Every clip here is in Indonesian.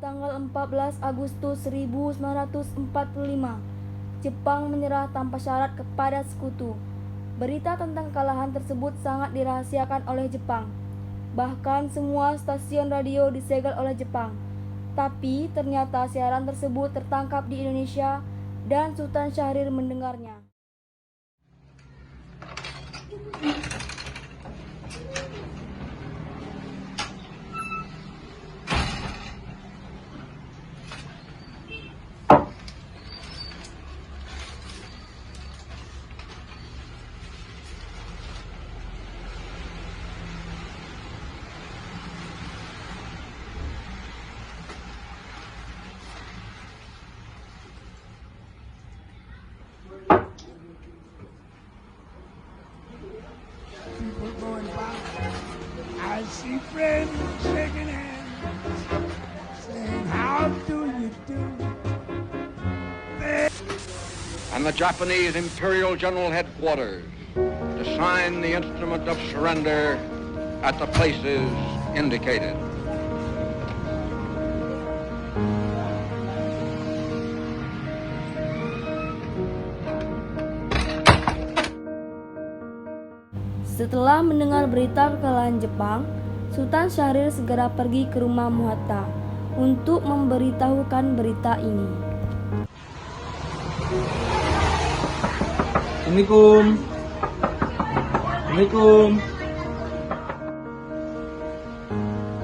tanggal 14 Agustus 1945, Jepang menyerah tanpa syarat kepada sekutu. Berita tentang kekalahan tersebut sangat dirahasiakan oleh Jepang. Bahkan semua stasiun radio disegel oleh Jepang. Tapi ternyata siaran tersebut tertangkap di Indonesia dan Sultan Syahrir mendengarnya. I see friends shaking hands, saying, "How do you do?" And the Japanese Imperial General Headquarters to sign the instrument of surrender at the places indicated. Setelah mendengar berita kekalahan Jepang, Sultan Syahrir segera pergi ke rumah Muhatta untuk memberitahukan berita ini. Assalamualaikum. Assalamualaikum.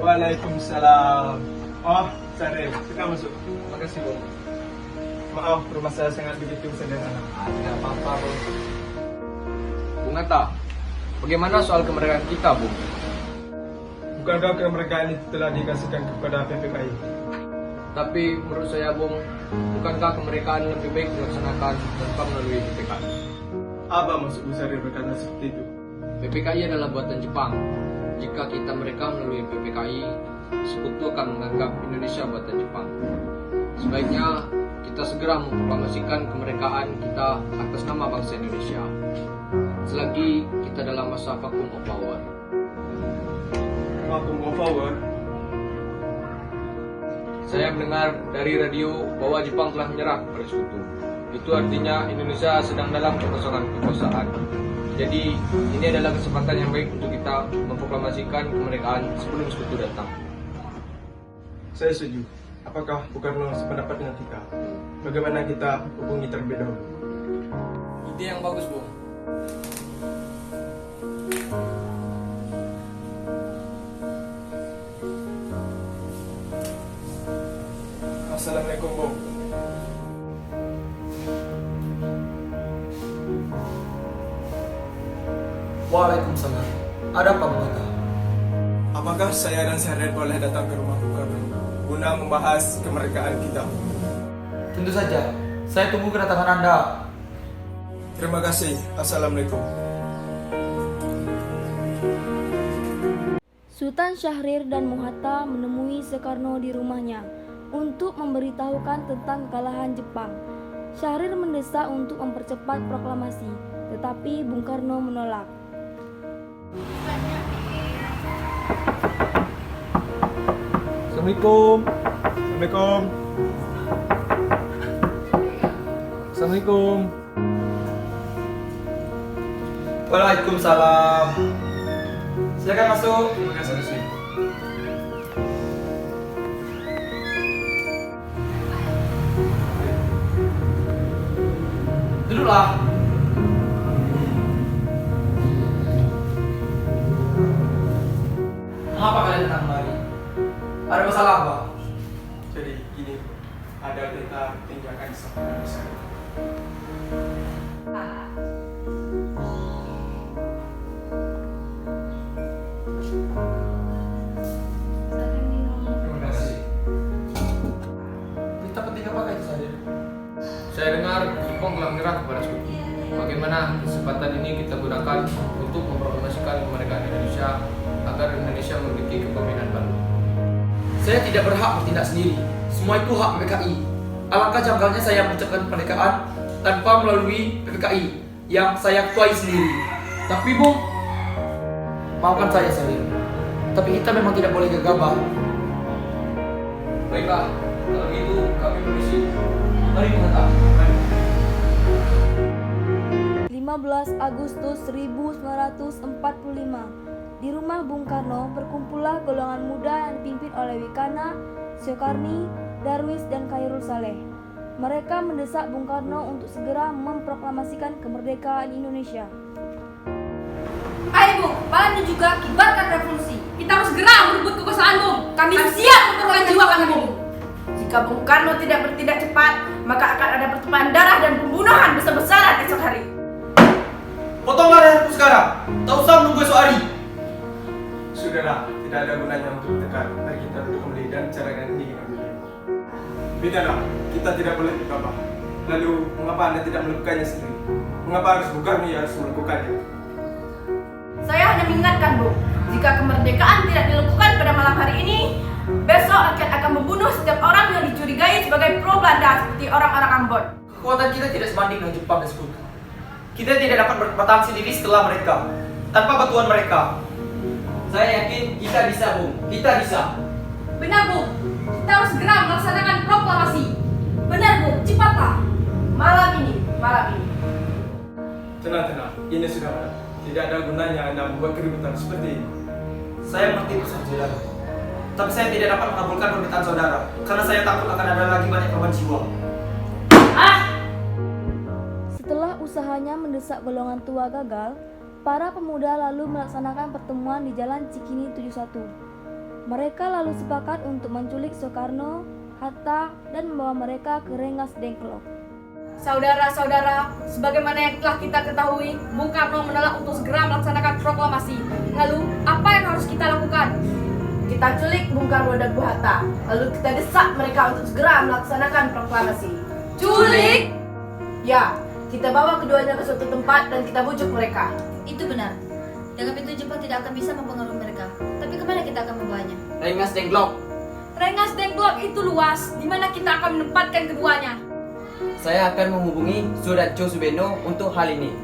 Waalaikumsalam. Oh, Syahrir, kita masuk. Makasih, Bung. Maaf, rumah saya sangat begitu sederhana. Tidak apa-apa, Bung. Bung Atta, bagaimana soal kemerdekaan kita, Bung? Bukankah kemerdekaan itu telah dikasihkan kepada PPKI? Tapi menurut saya, Bung, bukankah kemerdekaan lebih baik dilaksanakan tanpa melalui PPKI? Apa maksud Syahrir berkata seperti itu? PPKI adalah buatan Jepang. Jika kita mereka melalui PPKI, sekutu akan menganggap Indonesia buatan Jepang. Sebaiknya kita segera memproklamasikan kemerdekaan kita atas nama bangsa Indonesia. Selagi kita dalam masa vacuum of power. Vacuum of power? Saya mendengar dari radio bahwa Jepang telah menyerah kepada sekutu. Itu artinya Indonesia sedang dalam kekosongan kekuasaan. Jadi ini adalah kesempatan yang baik untuk kita memproklamasikan kemerdekaan sebelum sekutu datang. Saya setuju. Apakah Soekarno sependapat dengan kita? Bagaimana kita hubungi terlebih dahulu? Ide yang bagus, Bung. Assalamualaikum, Bung. Waalaikumsalam. Ada apa, Bung Atta? Apakah saya dan Syahrir boleh datang ke rumah Soekarno guna membahas kemerdekaan kita? Tentu saja. Saya tunggu kedatangan Anda. Terima kasih. Assalamualaikum. Sultan Syahrir dan Muhatta menemui Soekarno di rumahnya untuk memberitahukan tentang kekalahan Jepang. Syahrir mendesak untuk mempercepat proklamasi, tetapi Bung Karno menolak. Assalamualaikum. Assalamualaikum. Assalamualaikum. Waalaikumsalam. Silakan masuk. Terima kasih. Duduklah. Mengapa kalian datang kemari? Ada masalah apa? Jadi gini, ada berita tindakan sangat besar. Terima kasih. Berita penting apa itu, Syahrir? Saya dengar Jepang telah menyerah kepada sekutu. Bagaimana kesempatan ini kita gunakan untuk memproklamasikan kemerdekaan Indonesia agar Indonesia memiliki kepemimpinan baru? Saya tidak berhak bertindak sendiri. Semua itu hak PPKI. Alangkah janggalnya saya mengucapkan kemerdekaan tanpa melalui PPKI yang saya ketuai sendiri. Tapi Bung, maafkan saya Syahrir, tapi kita memang tidak boleh gegabah. Baiklah, kalau gitu kami permisi. Mari Bung Hatta. 15 Agustus 1945, di rumah Bung Karno berkumpullah golongan muda yang dipimpin oleh Wikana, Syokarni, Darwis, dan Khairul Saleh. Mereka mendesak Bung Karno untuk segera memproklamasikan kemerdekaan Indonesia. Ayo Bung, Palan dan juga kibarkan revolusi. Kita harus segera merebut kekuasaan Bung. Kami siap memperlukan jiwa kami Bung. Jika Bung Karno tidak bertindak cepat, maka akan ada pertumpahan darah dan pembunuhan besar-besaran esok hari. Potonglah leherku sekarang. Tak usah menunggu esok hari. Sudahlah, tidak ada gunanya untuk bertekad. Mari kita duduk kembali dan bicarakan ini dengan beliau. Bidana, kita tidak boleh gegabah. Lalu, mengapa Anda tidak melakukannya sendiri? Mengapa harus bukan yang harus melakukannya? Saya hanya mengingatkan, Bung, jika kemerdekaan tidak dilakukan pada malam hari ini, besok rakyat akan membunuh setiap orang yang dicurigai sebagai pro Belanda seperti orang-orang Ambon. Kekuatan kita tidak sebanding dengan Jepang dan Sekutu. Kita tidak dapat bertahan sendiri setelah mereka, tanpa bantuan mereka. Saya yakin kita bisa, Bung. Kita bisa. Benar Bung, kita harus segera melaksanakan proklamasi. Benar Bung, cepatlah. Malam ini. Tenang, ini sudah malam. Tidak ada gunanya Anda membuat keributan seperti ini. Saya mengerti pesan saudara, tapi saya tidak dapat mengabulkan permintaan saudara karena saya takut akan ada lagi banyak korban jiwa. Setelah usahanya mendesak golongan tua gagal, para pemuda lalu melaksanakan pertemuan di Jalan Cikini 71. Mereka lalu sepakat untuk menculik Soekarno, Hatta, dan membawa mereka ke Rengas Dengklok. Saudara-saudara, sebagaimana yang telah kita ketahui, Bung Karno menolak untuk segera melaksanakan proklamasi. Lalu, apa yang harus kita lakukan? Kita culik Bung Karno dan Bu Hatta, lalu kita desak mereka untuk segera melaksanakan proklamasi. Culik! Ya, kita bawa keduanya ke suatu tempat dan kita bujuk mereka. Itu benar. Dengan pintu Jepang tidak akan bisa mempengaruhi mereka. Tapi kemana kita akan membawanya? Rengas Dengklok. Rengas Dengklok itu luas, di mana kita akan menempatkan keduanya. Saya akan menghubungi Suratjo Subeno untuk hal ini.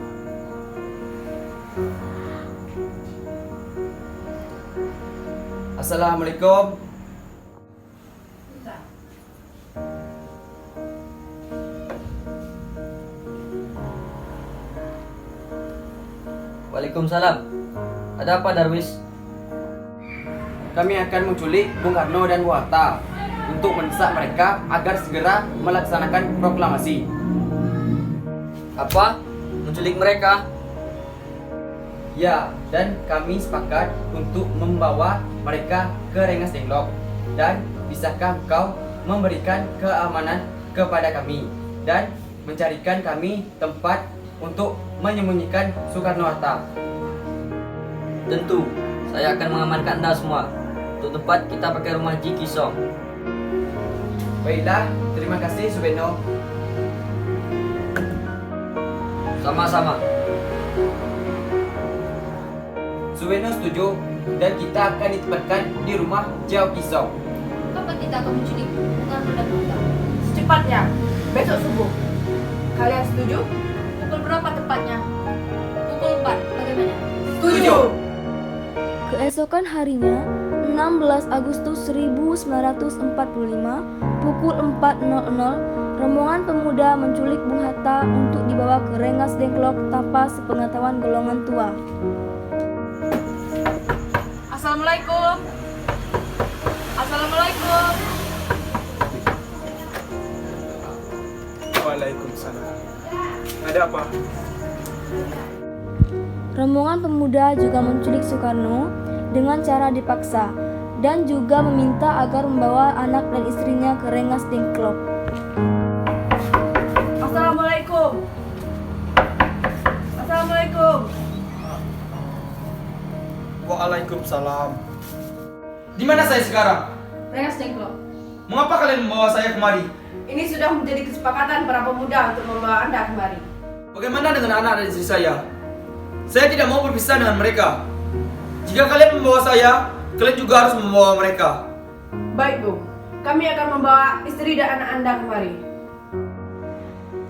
Assalamualaikum. Waalaikumsalam. Ada apa, Darwis? Kami akan menculik Bung Karno dan Bu Hatta untuk mendesak mereka agar segera melaksanakan proklamasi. Apa? Menculik mereka? Ya, dan kami sepakat untuk membawa mereka ke Rengas Dengklok. Dan bisakah kau memberikan keamanan kepada kami dan mencarikan kami tempat untuk menyembunyikan Soekarno-Hatta? Tentu, saya akan mengamankan Anda semua. Untuk tempat kita pakai rumah Ji Kisong. Baiklah, terima kasih Subeno. Sama-sama. Subeno setuju dan kita akan ditempatkan di rumah Jiao Kisong. Kapan kita akan menculik Bung Karno dan Bu Hatta? Secepatnya, besok subuh. Kalian setuju? Pukul berapa tepatnya? Pukul 4, bagaimana? Setuju! Keesokan harinya, 16 Agustus 1945, pukul 4.00, rombongan pemuda menculik Bung Hatta untuk dibawa ke Rengas Dengklok tanpa sepengetahuan golongan tua. Assalamualaikum. Assalamualaikum. Waalaikumsalam. Ada apa? Rombongan pemuda juga menculik Soekarno dengan cara dipaksa dan juga meminta agar membawa anak dan istrinya ke Rengas Dengklok. Assalamualaikum. Assalamualaikum. Waalaikumsalam. Di mana saya sekarang? Rengas Dengklok. Mengapa kalian membawa saya kemari? Ini sudah menjadi kesepakatan para pemuda untuk membawa Anda kemari. Bagaimana dengan anak dan istri saya? Saya tidak mau berpisah dengan mereka. Jika kalian membawa saya, kalian juga harus membawa mereka. Baik, Bu. Kami akan membawa istri dan anak Anda kemari.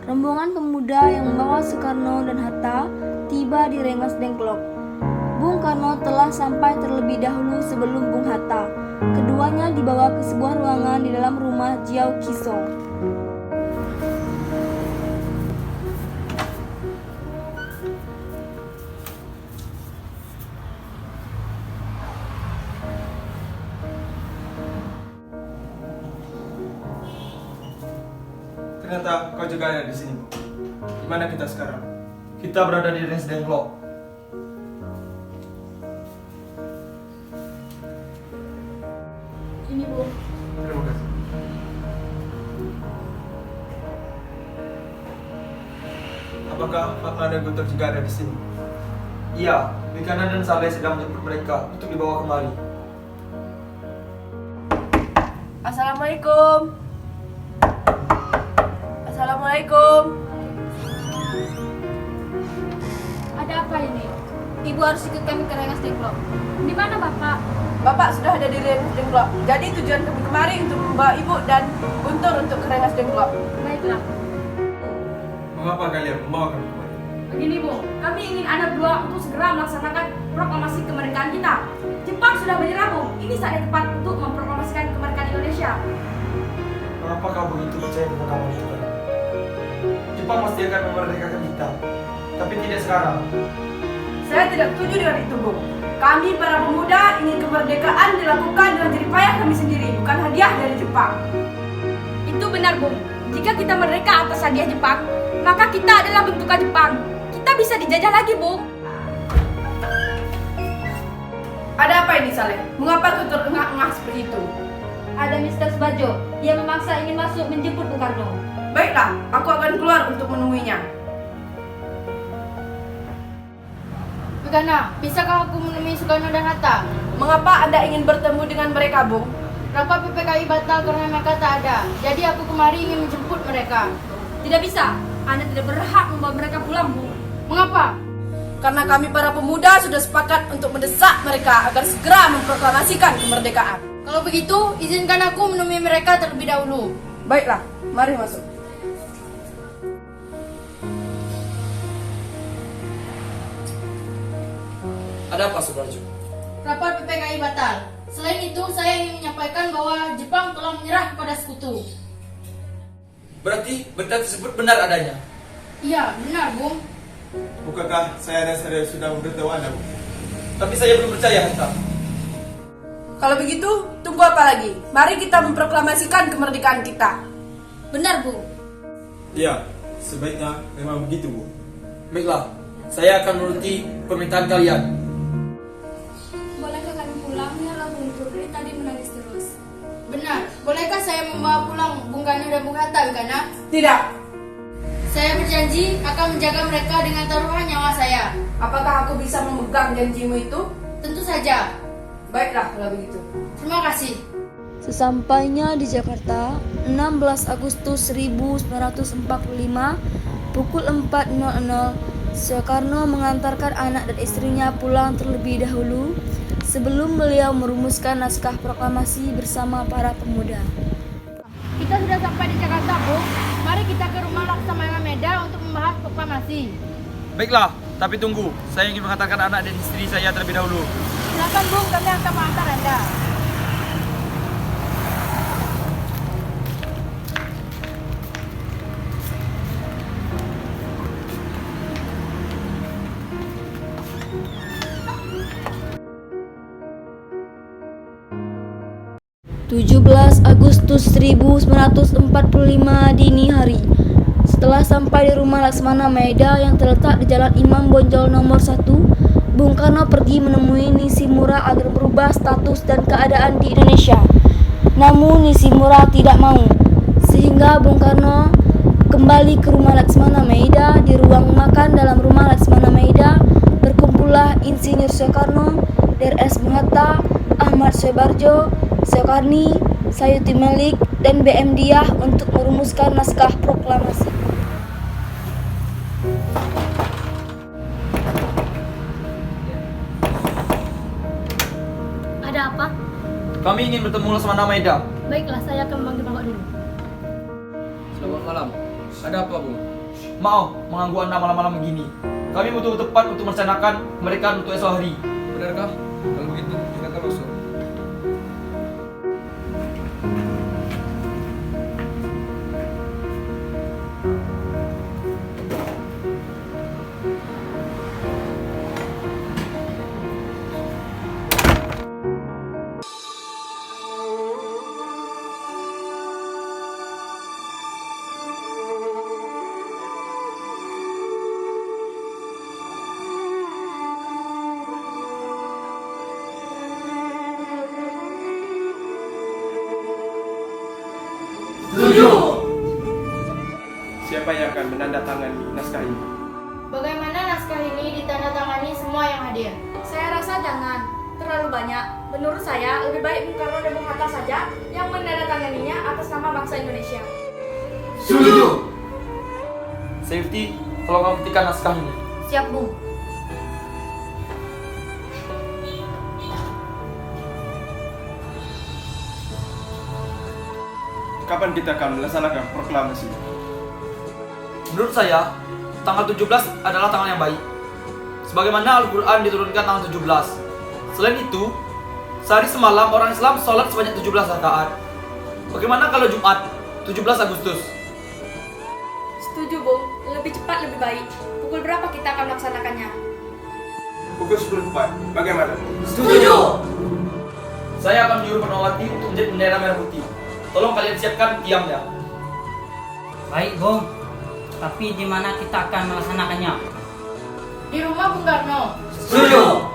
Rombongan pemuda yang membawa Soekarno dan Hatta tiba di Rengas Dengklok. Bung Karno telah sampai terlebih dahulu sebelum Bung Hatta. Keduanya dibawa ke sebuah ruangan di dalam rumah Jiao Qisong. Ternyata kau juga ada di sini, Bu. Di mana kita sekarang? Kita berada di Resden Block. Ini Bu. Terima kasih. Apakah Pak Lana Guntur juga ada di sini? Iya, Bikana dan Saleh sedang menjemput mereka untuk dibawa kemari. Assalamualaikum. Assalamualaikum. Ada apa ini? Ibu harus ikut kami ke Rengas Dengklok. Di mana Bapak? Bapak sudah ada di Rengas Dengklok. Jadi tujuan kami kemari untuk membawa Ibu dan Guntur untuk ke Rengas Dengklok. Baiklah. Mengapa kalian membawa kami kemari? Begini Bu, kami ingin Anda berdua untuk segera melaksanakan proklamasi kemerdekaan kita. Jepang sudah menyerah Bu. Ini saat yang tepat untuk memproklamasikan kemerdekaan Indonesia. Mengapa kau begitu percaya dengan kamu itu? Jepang pasti akan memerdekakan kita, tapi tidak sekarang. Saya tidak setuju dengan itu, Bu. Kami para pemuda ingin kemerdekaan dilakukan dengan jerih payah kami sendiri, bukan hadiah dari Jepang. Itu benar Bu. Jika kita merdeka atas hadiah Jepang, maka kita adalah bentukan Jepang. Kita bisa dijajah lagi Bu. Ada apa ini, Saleh? Mengapa kau terengah-engah seperti itu? Ada Mr. Subarjo. Dia memaksa ingin masuk menjemput Bung Karno. Baiklah, aku akan keluar untuk menemuinya. Bagaimana? Bisakah aku menemui Soekarno dan Hatta? Mengapa Anda ingin bertemu dengan mereka, Bu? Rapat PPKI batal karena mereka tak ada. Jadi aku kemari ingin menjemput mereka. Tidak bisa. Anda tidak berhak membawa mereka pulang, Bu. Mengapa? Karena kami para pemuda sudah sepakat untuk mendesak mereka agar segera memproklamasikan kemerdekaan. Kalau begitu, izinkan aku menemui mereka terlebih dahulu. Baiklah, mari masuk. Ada apa, Subarjo? Rapat PPKI batal. Selain itu, saya ingin menyampaikan bahwa Jepang telah menyerah kepada sekutu. Berarti benda tersebut benar adanya. Iya, benar, Bung. Bukankah saya dan saudara sudah memberitahu Anda, Bu? Tapi saya belum percaya, Hatta. Kalau begitu, tunggu apa lagi? Mari kita memproklamasikan kemerdekaan kita. Benar, Bung. Iya, sebaiknya memang begitu, Bu. Baiklah, saya akan menuruti permintaan kalian. Bolehkah kami pulang? Ya, Guntur dari tadi menangis terus. Benar. Bolehkah saya membawa pulang Bung Karno dan Bung Hatta, Bukana? Tidak. Saya berjanji akan menjaga mereka dengan taruhan nyawa saya. Apakah aku bisa memegang janjimu itu? Tentu saja. Baiklah, kalau begitu. Terima kasih. Sesampainya di Jakarta, 16 Agustus 1945, pukul 4.00, Soekarno mengantarkan anak dan istrinya pulang terlebih dahulu sebelum beliau merumuskan naskah proklamasi bersama para pemuda. Kita sudah sampai di Jakarta, Bu. Mari kita ke rumah Laksamana Meda untuk membahas proklamasi. Baiklah, tapi tunggu. Saya ingin mengatakan anak dan istri saya terlebih dahulu. Silakan, Bung, kami akan mengantar Anda. (17 Agustus 1945 dini hari). Setelah sampai di rumah Laksamana Maeda yang terletak di Jalan Imam Bonjol nomor 1, Bung Karno pergi menemui Nishimura agar berubah status dan keadaan di Indonesia. Namun Nishimura tidak mau, sehingga Bung Karno kembali ke rumah Laksamana Maeda. Di ruang makan dalam rumah Laksamana Maeda berkumpullah Insinyur Soekarno, Drs. Bung Hatta, Ahmad Subarjo, Soekarni, Sayuti Melik, dan BM Diah untuk merumuskan naskah proklamasi. Ada apa? Kami ingin bertemu Laksamana Maeda. Baiklah, saya akan memanggil Bapak dulu. Selamat malam. Ada apa, Bung? Maaf mengganggu Anda malam-malam begini. Kami butuh tempat untuk merencanakan kemerdekaan untuk esok hari. benarkah? Kalau begitu, silakan masuk. Siapa yang akan menandatangani naskah ini? Bagaimana naskah ini ditandatangani semua yang hadir? Saya rasa jangan. Terlalu banyak. Menurut saya, lebih baik Bung Karno dan Bung Hatta saja yang menandatanganinya atas nama bangsa Indonesia. Setuju. Safety, tolong kamu petikan naskah ini. Siap, Bung. Kapan kita akan melaksanakan proklamasi? Menurut saya, tanggal 17 adalah tanggal yang baik. Sebagaimana Al-Quran diturunkan tanggal 17. Selain itu, sehari semalam orang Islam sholat sebanyak 17 rakaat. Bagaimana kalau Jumat, 17 Agustus? Setuju, Bung. Lebih cepat lebih baik. Pukul berapa kita akan melaksanakannya? Pukul 10 tepat. Bagaimana? Setuju. Saya akan menyuruh Penawati untuk menjadi bendera merah putih. Tolong kalian siapkan tiangnya. Baik, Bung. Tapi di mana kita akan melaksanakannya? Di rumah Bung Karno. Setuju.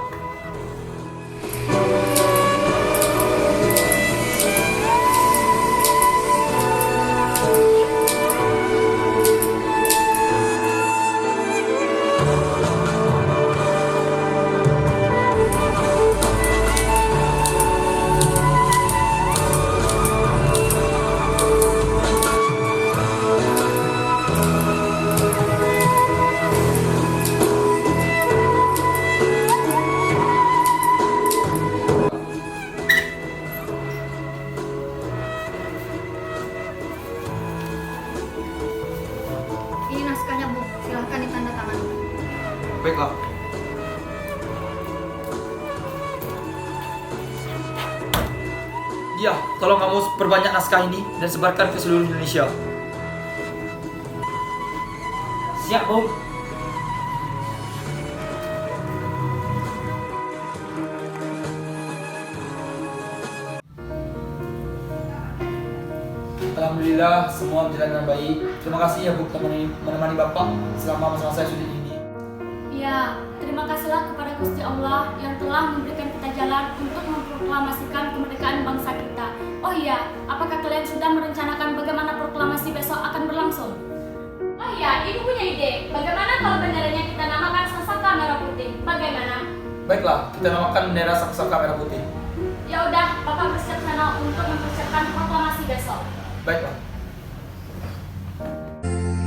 Ini naskahnya, Bung. Silahkan ditandatangani. Baiklah. Iya, tolong kamu perbanyak naskah ini dan sebarkan ke seluruh Indonesia. Siap, Bung. Alhamdulillah semua berjalan dengan baik. Terima kasih ya Bu menemani Bapak selama masa-masa sulit ini. Ya, terima kasihlah kepada Gusti Allah yang telah memberikan kita jalan untuk memproklamasikan kemerdekaan bangsa kita. Oh iya, apakah kalian sudah merencanakan bagaimana proklamasi besok akan berlangsung? Oh iya, Ibu punya ide. Bagaimana kalau benderanya kita namakan Sangsaka Merah Putih? Bagaimana? Baiklah, kita namakan bendera Sangsaka Merah Putih. Ya udah, Bapak bersiap sana untuk mempersiapkan proklamasi besok. Baiklah.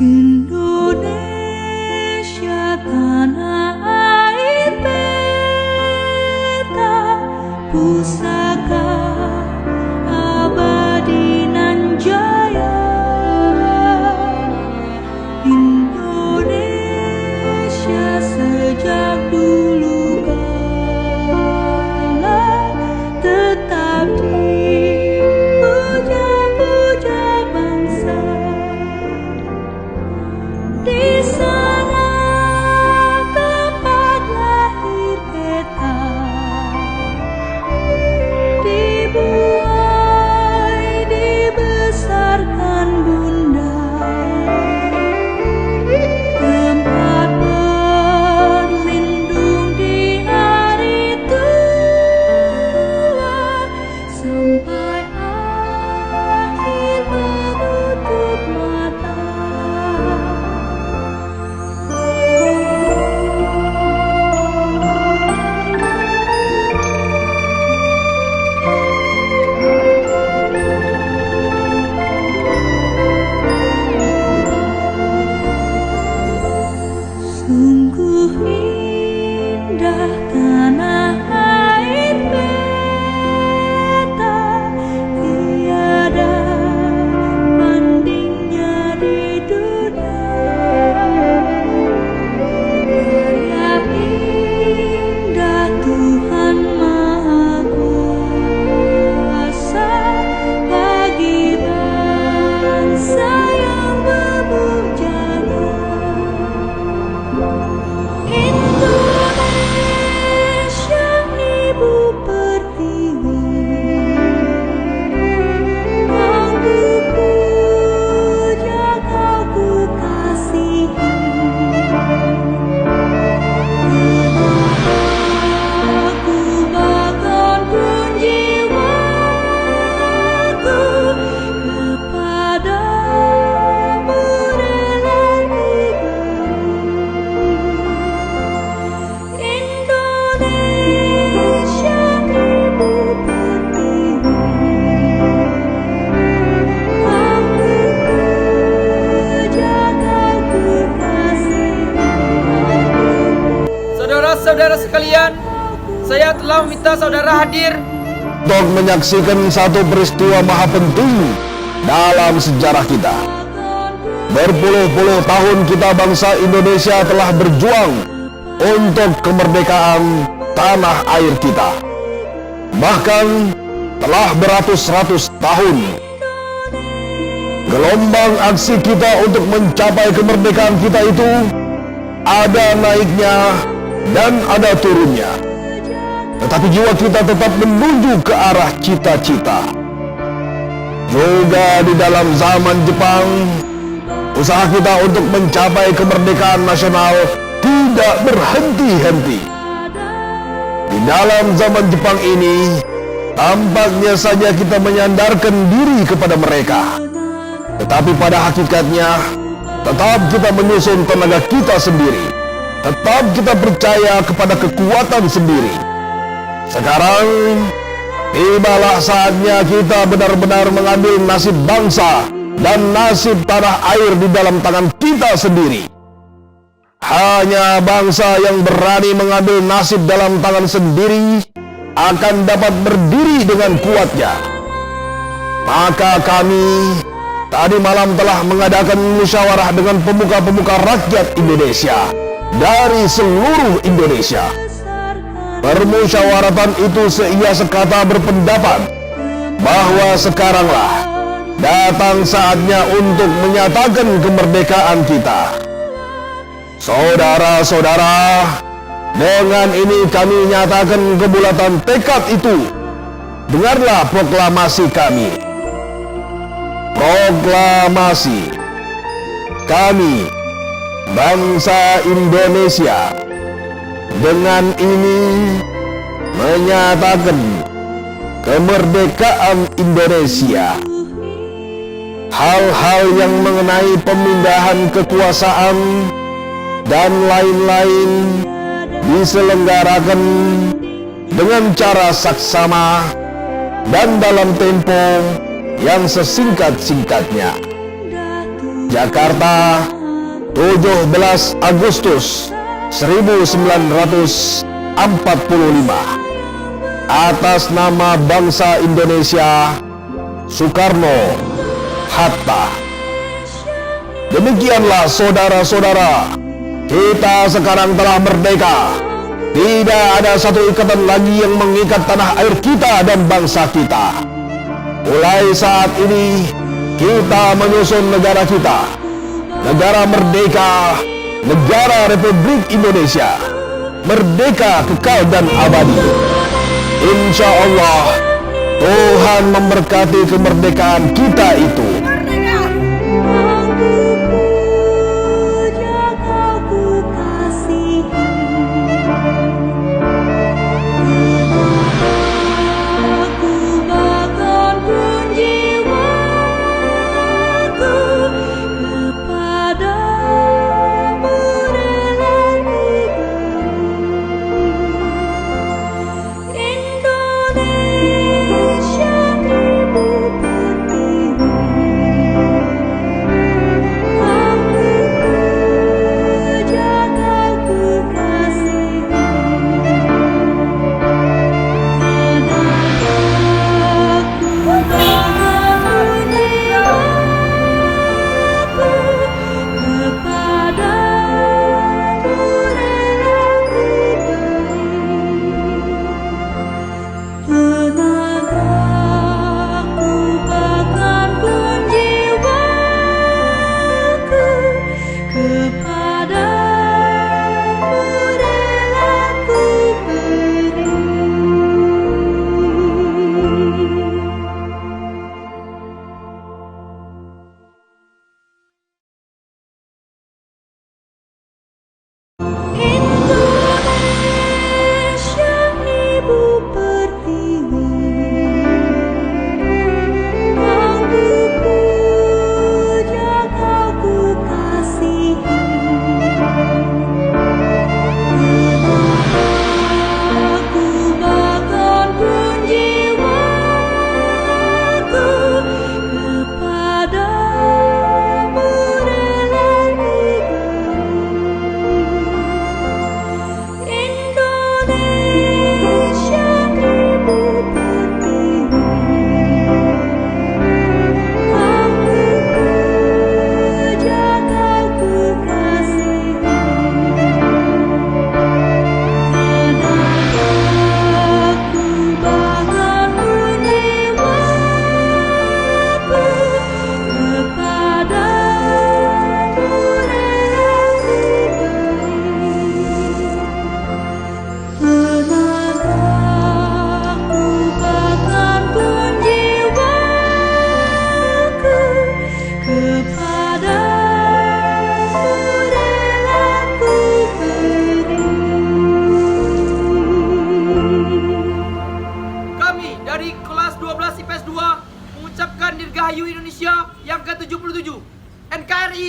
Indonesia tanah air beta, pusaka abadi nan jaya. Indonesia sejak dulu kala tetap dipuja-puja bangsa. Di sana tempat lahir beta, sekalian, saya telah meminta saudara hadir untuk menyaksikan satu peristiwa maha penting dalam sejarah kita. Berpuluh-puluh tahun kita bangsa Indonesia telah berjuang untuk kemerdekaan tanah air kita. Bahkan telah beratus-ratus tahun. Gelombang aksi kita untuk mencapai kemerdekaan kita itu ada naiknya dan ada turunnya. Tetapi jiwa kita tetap menuju ke arah cita-cita. Juga di dalam zaman Jepang, usaha kita untuk mencapai kemerdekaan nasional tidak berhenti-henti. Di dalam zaman Jepang ini, tampaknya saja kita menyandarkan diri kepada mereka. Tetapi pada hakikatnya, tetap kita menyusun tenaga kita sendiri. Tetap kita percaya kepada kekuatan sendiri. Sekarang, tibalah saatnya kita benar-benar mengambil nasib bangsa dan nasib tanah air di dalam tangan kita sendiri. Hanya bangsa yang berani mengambil nasib dalam tangan sendiri akan dapat berdiri dengan kuatnya. Maka kami tadi malam telah mengadakan musyawarah dengan pemuka-pemuka rakyat Indonesia dari seluruh Indonesia. Permusyawaratan itu seia sekata berpendapat bahwa sekaranglah datang saatnya untuk menyatakan kemerdekaan kita. Saudara-saudara, dengan ini kami nyatakan kebulatan tekad itu. Dengarlah proklamasi kami. Proklamasi. Kami, bangsa Indonesia, dengan ini menyatakan kemerdekaan Indonesia. Hal-hal yang mengenai pemindahan kekuasaan dan lain-lain diselenggarakan dengan cara saksama dan dalam tempo yang sesingkat-singkatnya. Jakarta, 17 Agustus 1945. Atas nama bangsa Indonesia, Soekarno Hatta. Demikianlah saudara-saudara, kita sekarang telah merdeka. Tidak ada satu ikatan lagi yang mengikat tanah air kita dan bangsa kita. Mulai saat ini, kita menyusun negara kita. Negara merdeka, negara Republik Indonesia. Merdeka kekal dan abadi. Insya Allah, Tuhan memberkati kemerdekaan kita itu. Indonesia ibu pertiwi. dari kelas 12 IPS 2 mengucapkan Dirgahayu Indonesia yang ke-77. NKRI.